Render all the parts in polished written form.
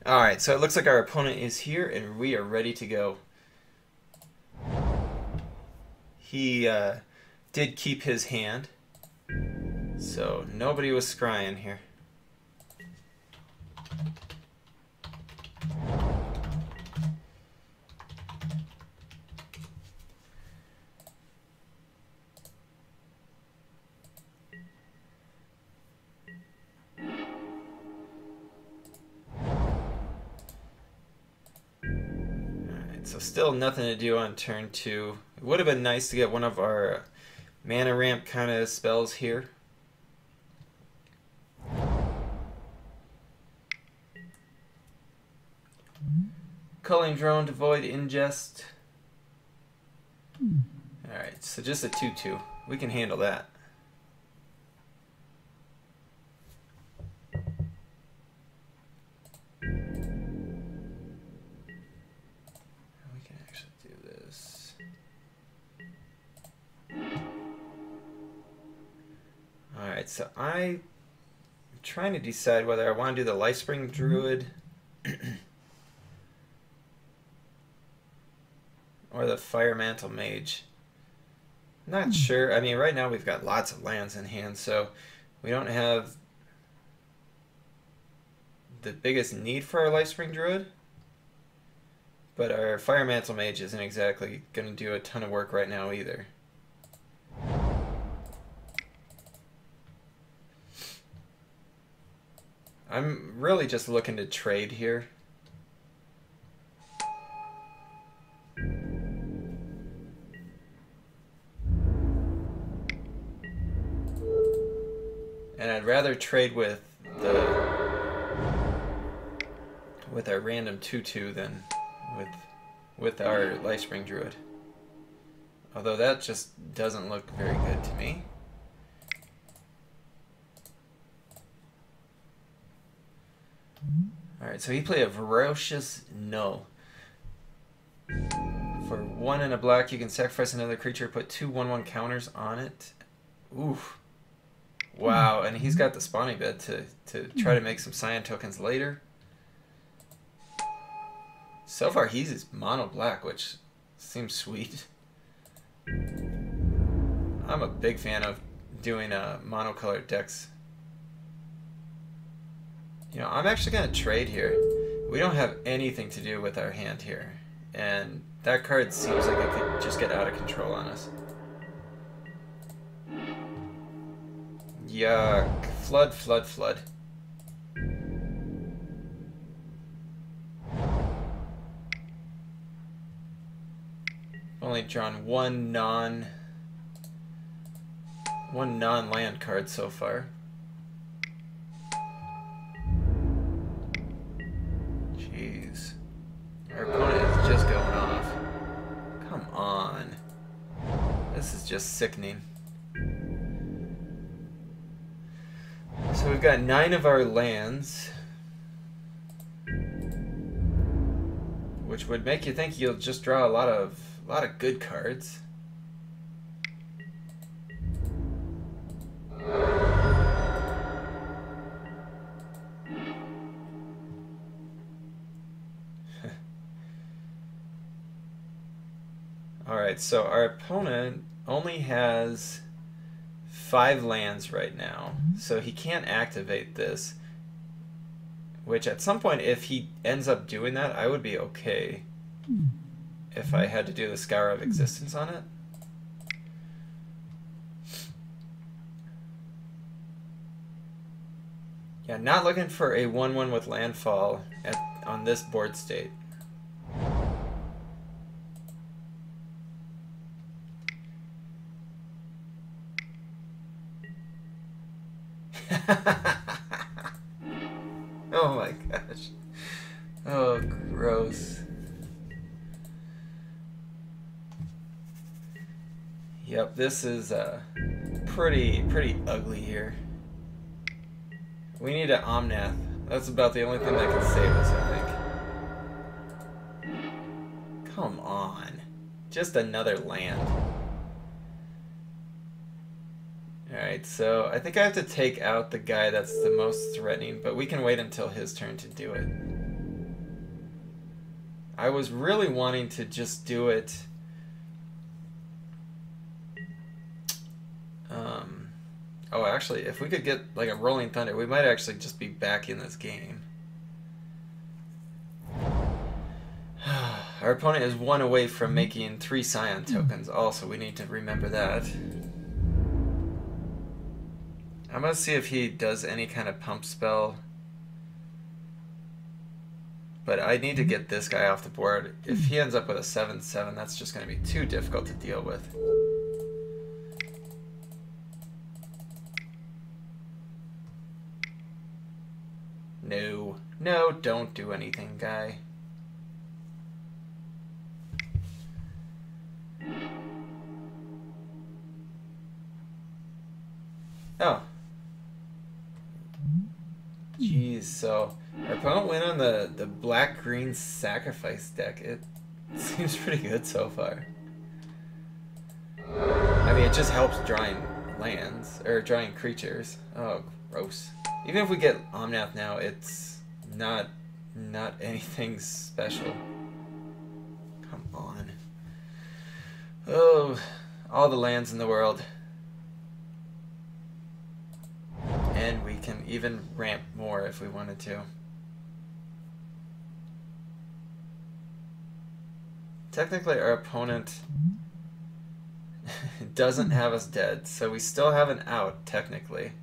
Alright, so it looks like our opponent is here and we are ready to go. He did keep his hand, so nobody was scrying here. So still nothing to do on turn 2. It would have been nice to get one of our mana ramp kind of spells here. Culling Drone to void ingest. Alright, so just a 2/2. We can handle that. Alright, so I'm trying to decide whether I want to do the Lifespring Druid or the Fire Mantle Mage. I'm not sure. I mean, right now we've got lots of lands in hand, so we don't have the biggest need for our Lifespring Druid. But our Fire Mantle Mage isn't exactly going to do a ton of work right now either. I'm really just looking to trade here. And I'd rather trade with our random 2/2 than with our Lifespring Druid. Although that just doesn't look very good to me. Alright, so he played a Ferocious No. For 1 and a black, you can sacrifice another creature, put 2 1/1 counters on it. Oof. Wow, and he's got the spawning bed to try to make some Cyan tokens later. So far, he's mono black, which seems sweet. I'm a big fan of doing monocolored decks. You know, I'm actually going to trade here. We don't have anything to do with our hand here. And that card seems like it could just get out of control on us. Yuck. Flood, flood, flood. Only drawn one non-land card so far. Jeez. Our opponent is just going off. Come on. This is just sickening. So we've got 9 of our lands, which would make you think you'll just draw a lot of good cards. Alright, so our opponent only has 5 lands right now, so he can't activate this. Which at some point, if he ends up doing that, I would be okay if I had to do the Scour of Existence on it. Yeah, not looking for a 1/1 with landfall on this board state. Oh my gosh. Oh, gross. Yep, this is pretty ugly here. We need an Omnath. That's about the only thing that can save us, I think. Come on. Just another land. Alright, so I think I have to take out the guy that's the most threatening, but we can wait until his turn to do it. I was really wanting to just do it. Oh, actually, if we could get like a Rolling Thunder, we might actually just be back in this game. Our opponent is 1 away from making 3 Scion tokens also. We need to remember that. I'm going to see if he does any kind of pump spell. But I need to get this guy off the board. If he ends up with a 7/7, that's just going to be too difficult to deal with. No. No, don't do anything, guy. Oh. Jeez, so our opponent went on the black-green sacrifice deck. It seems pretty good so far. I mean, it just helps drawing lands, or drawing creatures. Oh, gross. Even if we get Omnath now, it's not anything special. Come on. Oh, all the lands in the world. And we can even ramp more if we wanted to. Technically, our opponent doesn't have us dead, so we still have an out, technically.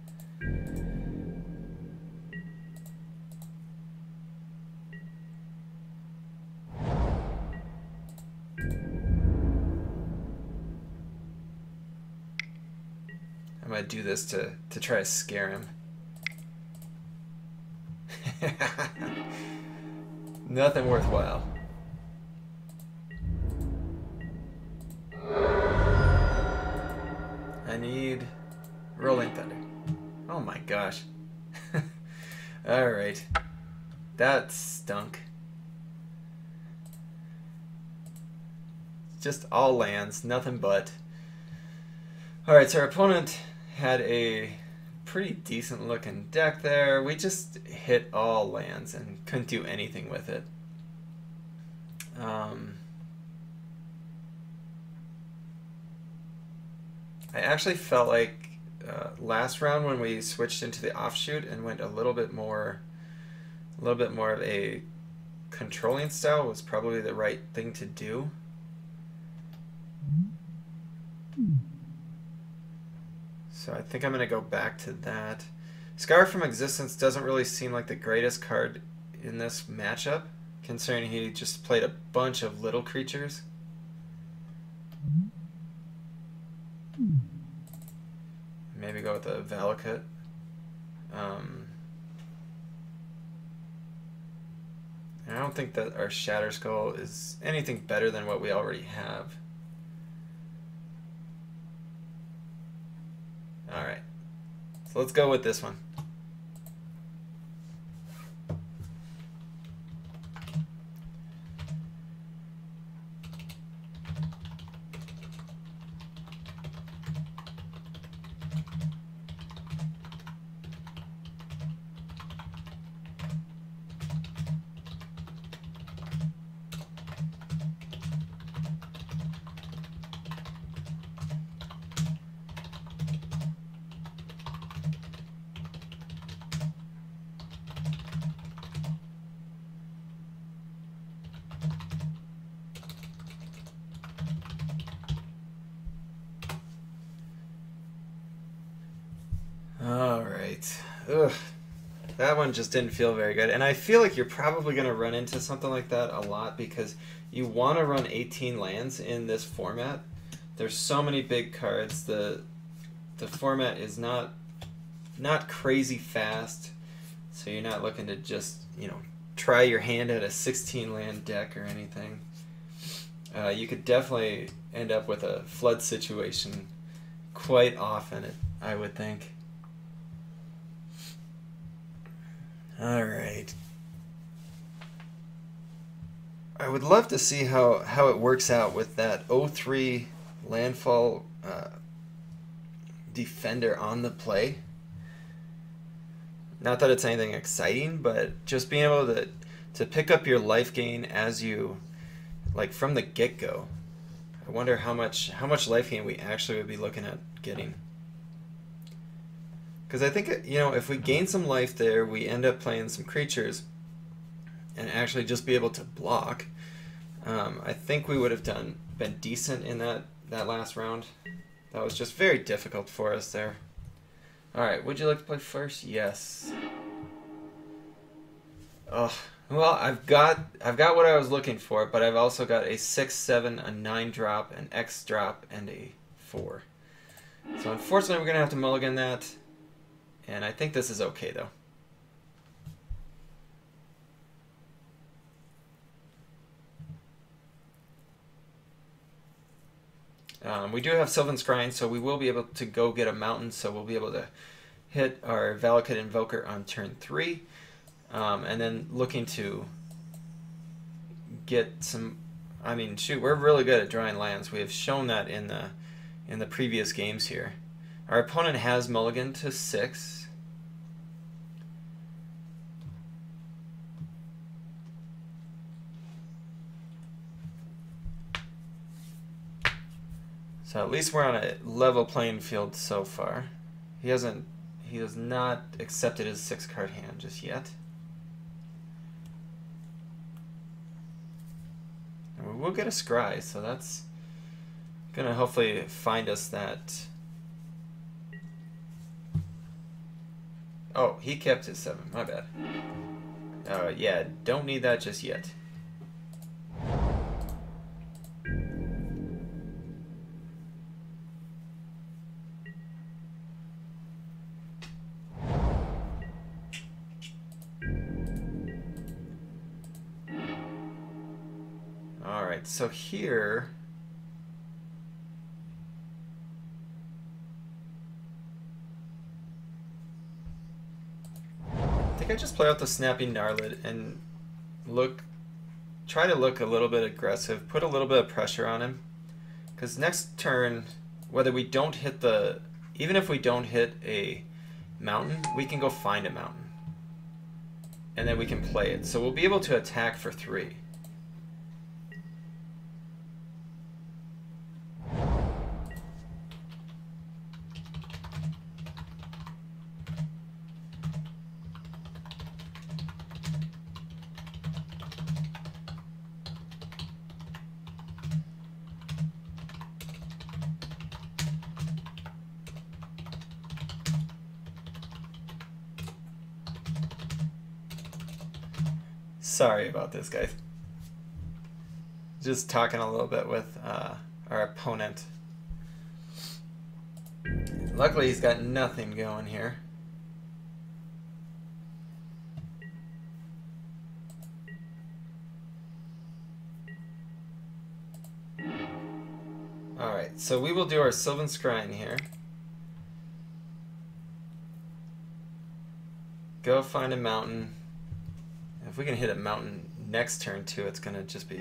I'm going to do this to try to scare him. Nothing worthwhile. I need Rolling Thunder. Oh my gosh. Alright. That stunk. Just all lands, nothing but. Alright, so our opponent had a pretty decent looking deck there. We just hit all lands and couldn't do anything with it. I actually felt like last round when we switched into the offshoot and went a little bit more of a controlling style was probably the right thing to do. So I think I'm going to go back to that. Scar from Existence doesn't really seem like the greatest card in this matchup, considering he just played a bunch of little creatures. Maybe go with the Valakut. I don't think that our Shatter Skull is anything better than what we already have. Alright, so let's go with this one. Alright. Ugh. That one just didn't feel very good. And I feel like you're probably going to run into something like that a lot because you want to run 18 lands in this format. There's so many big cards. The format is not crazy fast, so you're not looking to just, you know, try your hand at a 16 land deck or anything. You could definitely end up with a flood situation quite often, I would think. Alright. I would love to see how it works out with that 0-3 landfall defender on the play. Not that it's anything exciting, but just being able to pick up your life gain as you, like from the get-go. I wonder how much life gain we actually would be looking at getting. Because I think, you know, if we gain some life there, we end up playing some creatures and actually just be able to block. I think we would have been decent in that last round. That was just very difficult for us there. All right, would you like to play first? Yes. Oh, well, I've got what I was looking for, but I've also got a 6/7, a 9 drop, an X drop, and a 4. So unfortunately, we're gonna have to mulligan that, and I think this is okay though. We do have Sylvan Scrying, so we will be able to go get a mountain, so we'll be able to hit our Valakut Invoker on turn 3, and then looking to get some... I mean, shoot, we're really good at drawing lands. We have shown that in the previous games here. Our opponent has mulligan to 6. So at least we're on a level playing field so far. He has not accepted his 6-card hand just yet. And we will get a scry, so that's gonna hopefully find us that. Oh, he kept his 7, my bad. Yeah, don't need that just yet. Alright, so here... I think I just play out the Snappy Gnarlid and try to look a little bit aggressive, put a little bit of pressure on him. Because next turn, whether we don't hit even if we don't hit a mountain, we can go find a mountain. And then we can play it. So we'll be able to attack for 3. Sorry about this, guys. Just talking a little bit with our opponent. Luckily, he's got nothing going here. Alright, so we will do our Sylvan Scrying here. Go find a mountain. If we can hit a mountain next turn too, it's gonna just be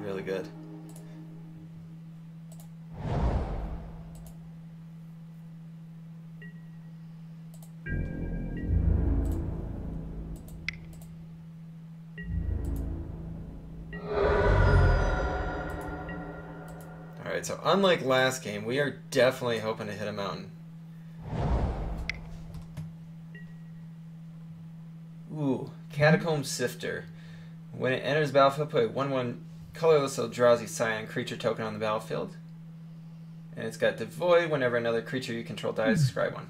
really good. Alright, so unlike last game, we are definitely hoping to hit a mountain. Ooh. Catacomb Sifter. When it enters the battlefield, put a 1/1 colorless Eldrazi Scion creature token on the battlefield. And it's got Devoid. Whenever another creature you control dies, describe one.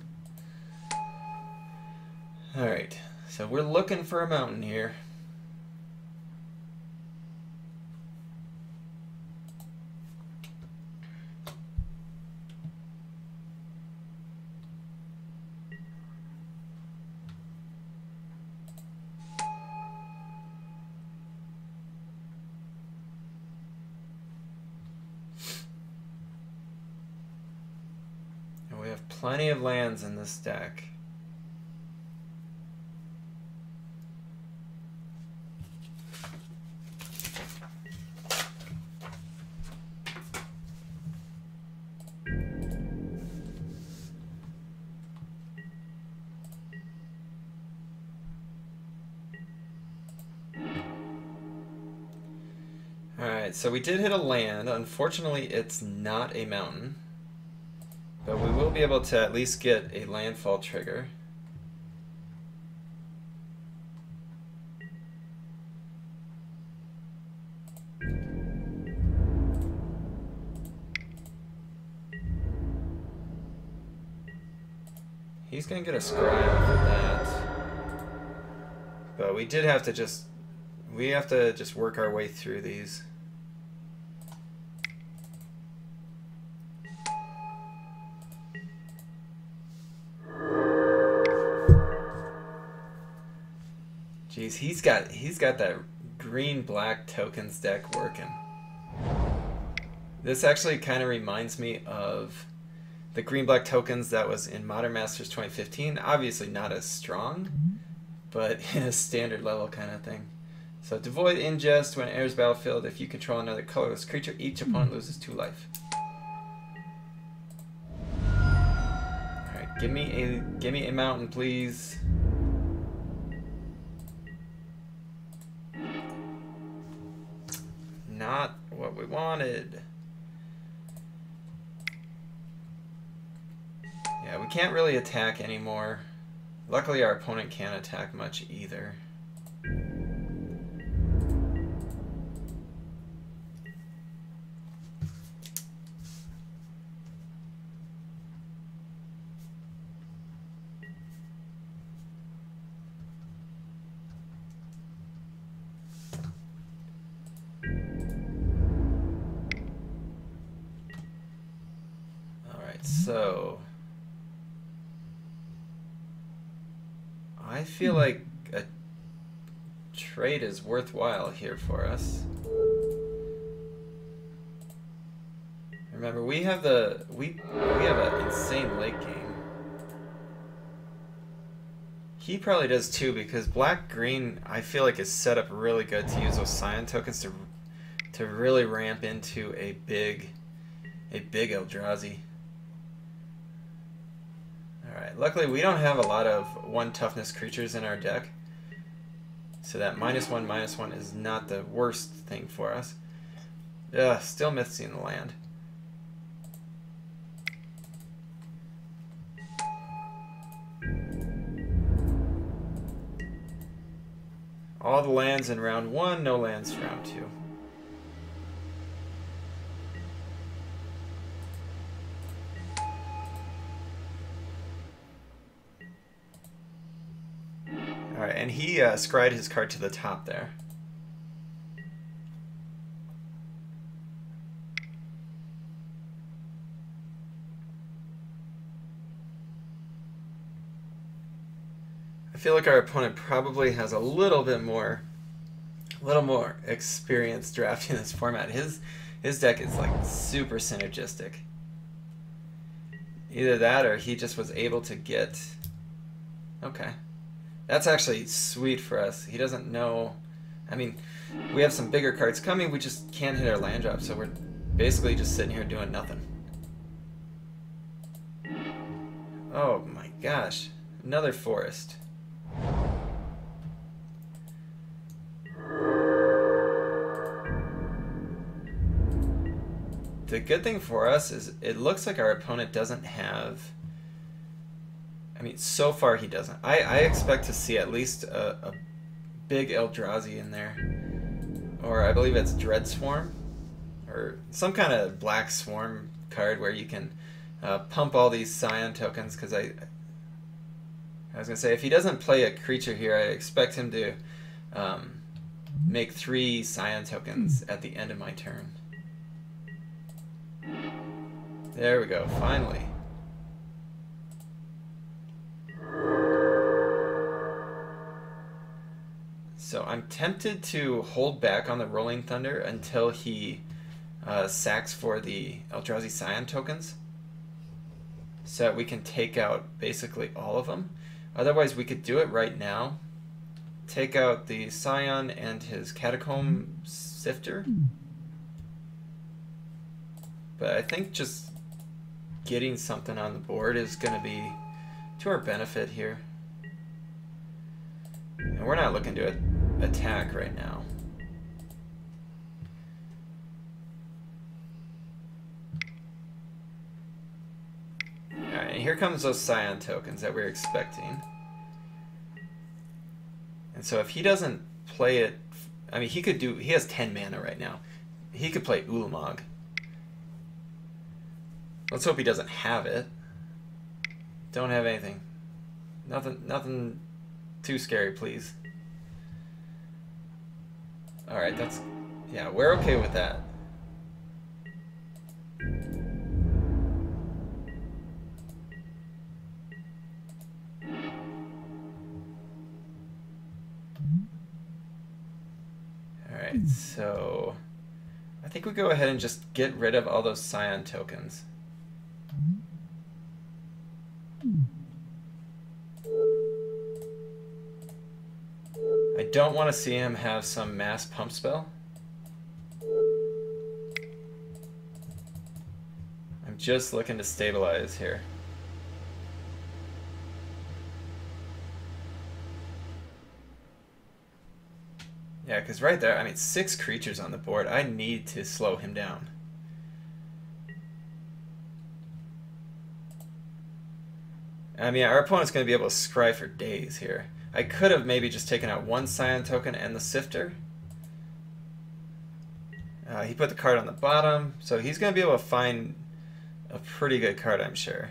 Alright, so we're looking for a mountain here. Plenty of lands in this deck. Alright, so we did hit a land. Unfortunately, it's not a mountain. But we will be able to at least get a landfall trigger. He's gonna get a scry off of that. But we did have to just... We have to just work our way through these. Jeez, he's got that green-black tokens deck working. This actually kind of reminds me of the green-black tokens that was in Modern Masters 2015. Obviously not as strong, but in a standard level kind of thing. So devoid ingest when it enters battlefield. If you control another colorless creature, each opponent loses 2 life. Alright, give me a mountain, please. Not what we wanted. Yeah, we can't really attack anymore. Luckily our opponent can't attack much either. So, I feel like a trade is worthwhile here for us. Remember, we have an insane late game. He probably does too, because black-green I feel like is set up really good to use those Scion tokens to really ramp into a big Eldrazi. Alright, luckily we don't have a lot of 1 toughness creatures in our deck, so that -1/-1 is not the worst thing for us. Still missing the land. All the lands in round 1, no lands in round 2. Alright, and he scried his card to the top there. I feel like our opponent probably has a little more experience drafting this format. His deck is like super synergistic. Either that or he just was able to get... Okay. That's actually sweet for us. He doesn't know... I mean, we have some bigger cards coming, we just can't hit our land drop, so we're basically just sitting here doing nothing. Oh my gosh. Another forest. The good thing for us is it looks like our opponent doesn't have... I mean, so far he doesn't. I expect to see at least a big Eldrazi in there. Or I believe it's Dread Swarm. Or some kind of black swarm card where you can pump all these Scion tokens. Because I was going to say, if he doesn't play a creature here, I expect him to make 3 Scion tokens at the end of my turn. There we go, finally. So I'm tempted to hold back on the Rolling Thunder until he sacks for the Eldrazi Scion tokens, so that we can take out basically all of them. Otherwise we could do it right now. Take out the Scion and his Catacomb Sifter. But I think just getting something on the board is going to be to our benefit here. And we're not looking to attack right now. And here comes those Scion tokens that we're expecting. And so if he doesn't play it, I mean, he has 10 mana right now. He could play Ulamog. Let's hope he doesn't have it. Don't have anything. Nothing too scary, please. Alright, yeah, we're okay with that. Alright, so I think we go ahead and just get rid of all those Scion tokens. I don't want to see him have some mass pump spell. I'm just looking to stabilize here. Yeah, because right there, I mean, 6 creatures on the board. I need to slow him down. I mean, our opponent's going to be able to scry for days here. I could have maybe just taken out 1 Scion token and the Sifter. He put the card on the bottom, so he's going to be able to find a pretty good card, I'm sure.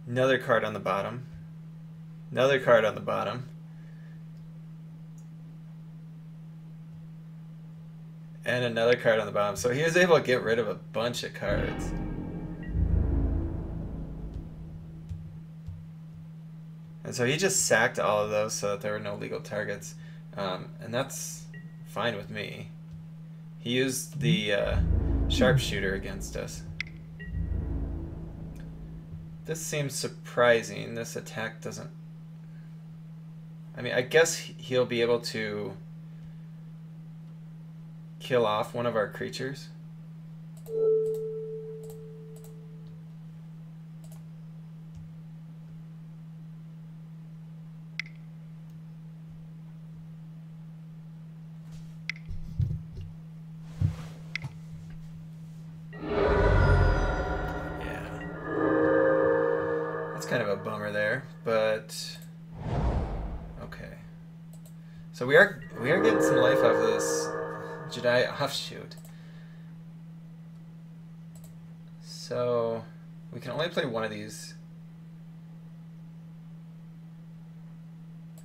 Another card on the bottom. Another card on the bottom. And another card on the bottom. So he was able to get rid of a bunch of cards. And so he just sacked all of those so that there were no legal targets. And that's fine with me. He used the sharpshooter against us. This seems surprising. This attack doesn't... I mean, I guess he'll be able to kill off one of our creatures. Kind of a bummer there, but okay. So we are getting some life out of this Jedi offshoot. So we can only play one of these.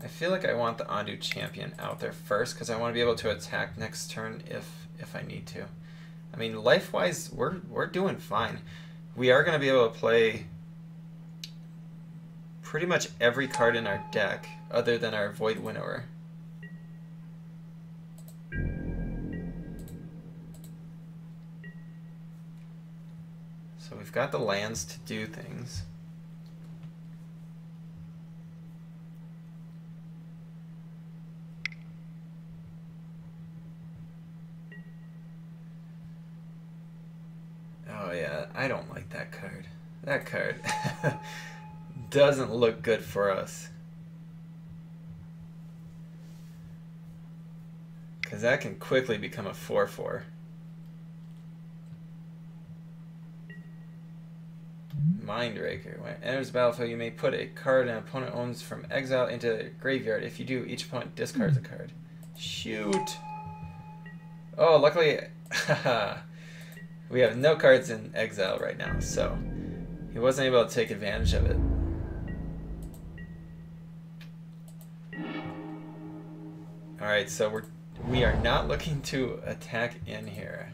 I feel like I want the Ondu Champion out there first because I want to be able to attack next turn if I need to. I mean, life-wise, we're doing fine. We are going to be able to play pretty much every card in our deck other than our Void Winnower. So we've got the lands to do things. Oh yeah, I don't like that card. That card doesn't look good for us. Because that can quickly become a 4/4. Mindraker. When it enters the battlefield, you may put a card an opponent owns from exile into the graveyard. If you do, each opponent discards a card. Shoot! Oh, luckily, we have no cards in exile right now, so he wasn't able to take advantage of it. Alright, so we are not looking to attack in here.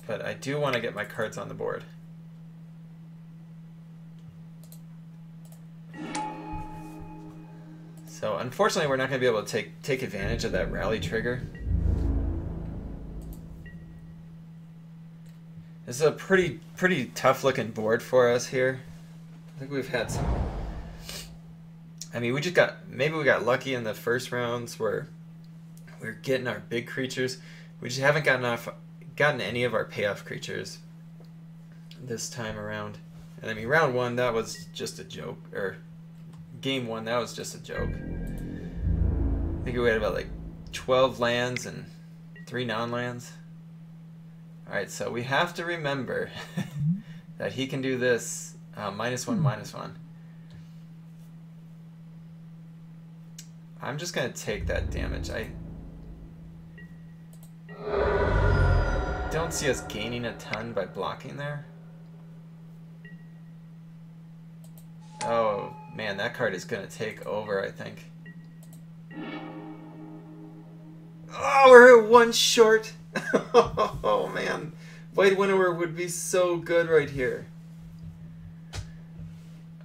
But I do want to get my cards on the board. So unfortunately we're not going to be able to take advantage of that rally trigger. This is a pretty tough looking board for us here. I think we've had some... I mean, maybe we got lucky in the first rounds where we're getting our big creatures. We just haven't gotten any of our payoff creatures this time around. And I mean, round one, that was just a joke. Or game one, that was just a joke. I think we had about like 12 lands and 3 non-lands. Alright, so we have to remember that he can do this -1/-1. I'm just going to take that damage. I don't see us gaining a ton by blocking there. Oh man, that card is going to take over, I think. Oh, we're at 1 short. Oh man, White Winnower would be so good right here.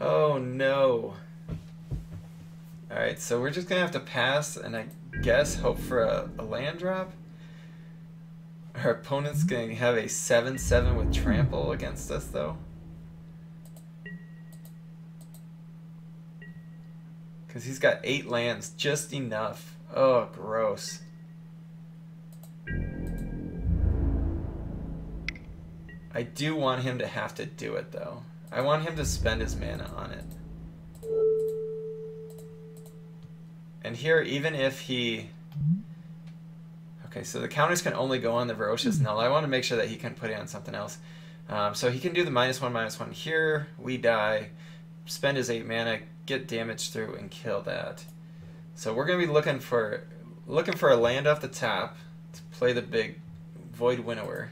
Oh no. Alright, so we're just going to have to pass and I guess hope for a land drop. Our opponent's going to have a 7/7 with trample against us though. Because he's got 8 lands, just enough. Oh, gross. I do want him to have to do it though. I want him to spend his mana on it. And here, even if he... Okay, so the counters can only go on the Ferocious Null. I want to make sure that he can put it on something else. So he can do the -1/-1 here. We die. Spend his 8 mana, get damage through, and kill that. So we're going to be looking for a land off the top to play the big Void Winnower.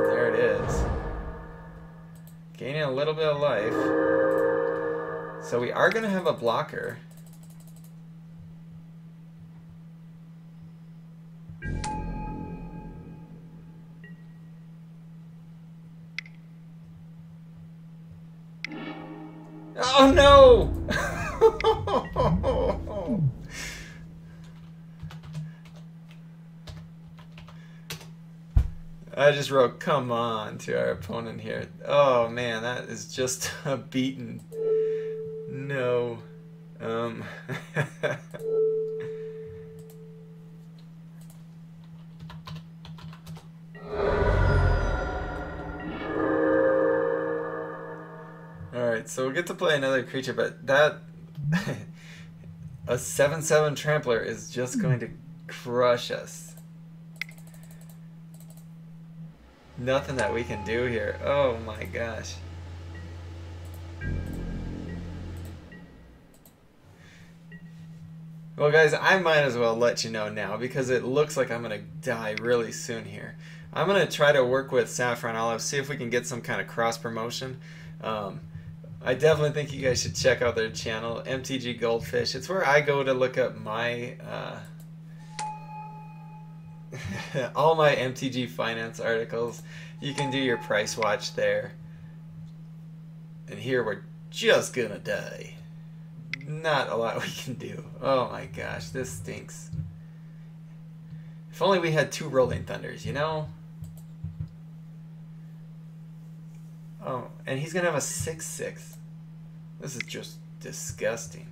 There it is. Gaining a little bit of life. So we are going to have a blocker. Oh no! I just wrote "come on" to our opponent here. Oh man, that is just a beaten. No. Alright, so we'll get to play another creature, but that... a 7/7 Trampler is just going to crush us. Nothing that we can do here. Oh my gosh. Well guys, I might as well let you know now because it looks like I'm going to die really soon here. I'm going to try to work with Saffron Olive, see if we can get some kind of cross promotion. I definitely think you guys should check out their channel, MtgGoldfish. It's where I go to look up my all my MTG finance articles. You can do your price watch there. And here we're just gonna die. Not a lot we can do. Oh my gosh, this stinks. If only we had 2 Rolling Thunders, you know? Oh, and he's gonna have a 6/6. This is just disgusting.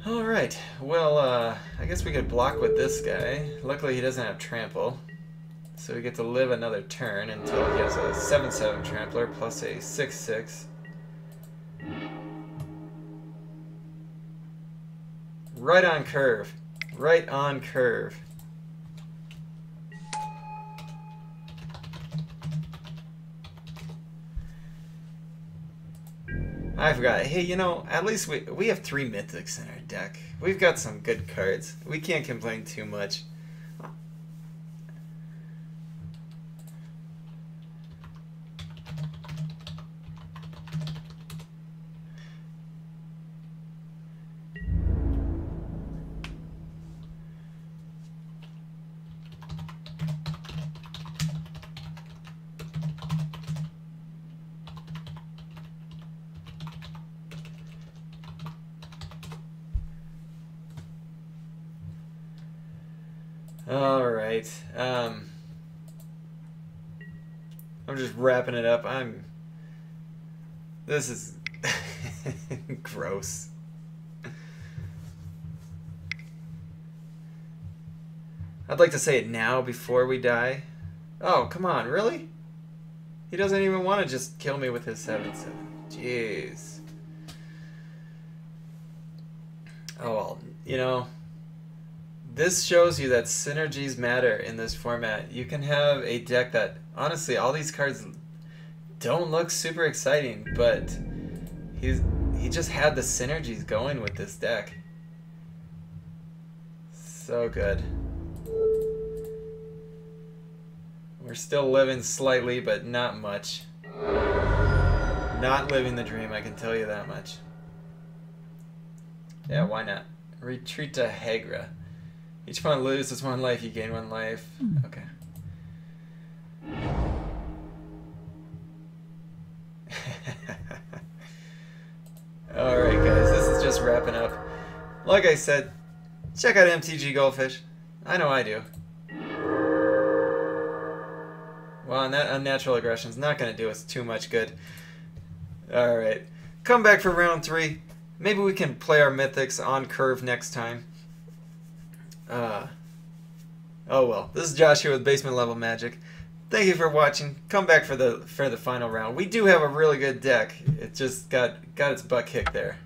Alright, well, I guess we could block with this guy. Luckily he doesn't have trample. So we get to live another turn until he has a 7/7 Trampler plus a 6/6. Right on curve. Right on curve. I forgot. Hey, you know, at least we have 3 mythics in our deck. We've got some good cards. We can't complain too much. All right. I'm just wrapping it up. This is gross. I'd like to say it now before we die. Oh, come on, really? He doesn't even want to just kill me with his 7/7. Jeez. Oh, well, you know, this shows you that synergies matter in this format. You can have a deck that, honestly, all these cards don't look super exciting, but he just had the synergies going with this deck. So good. We're still living slightly, but not much. Not living the dream, I can tell you that much. Yeah, why not? Retreat to Hagra. Each opponent loses 1 life, you gain 1 life. Okay. Alright guys, this is just wrapping up. Like I said, check out MtgGoldfish. I know I do. Well, and that unnatural aggression is not going to do us too much good. Alright. Come back for round 3. Maybe we can play our mythics on curve next time. Oh well. This is Josh here with Basement Level Magic. Thank you for watching. Come back for the final round. We do have a really good deck. It just got its butt kicked there.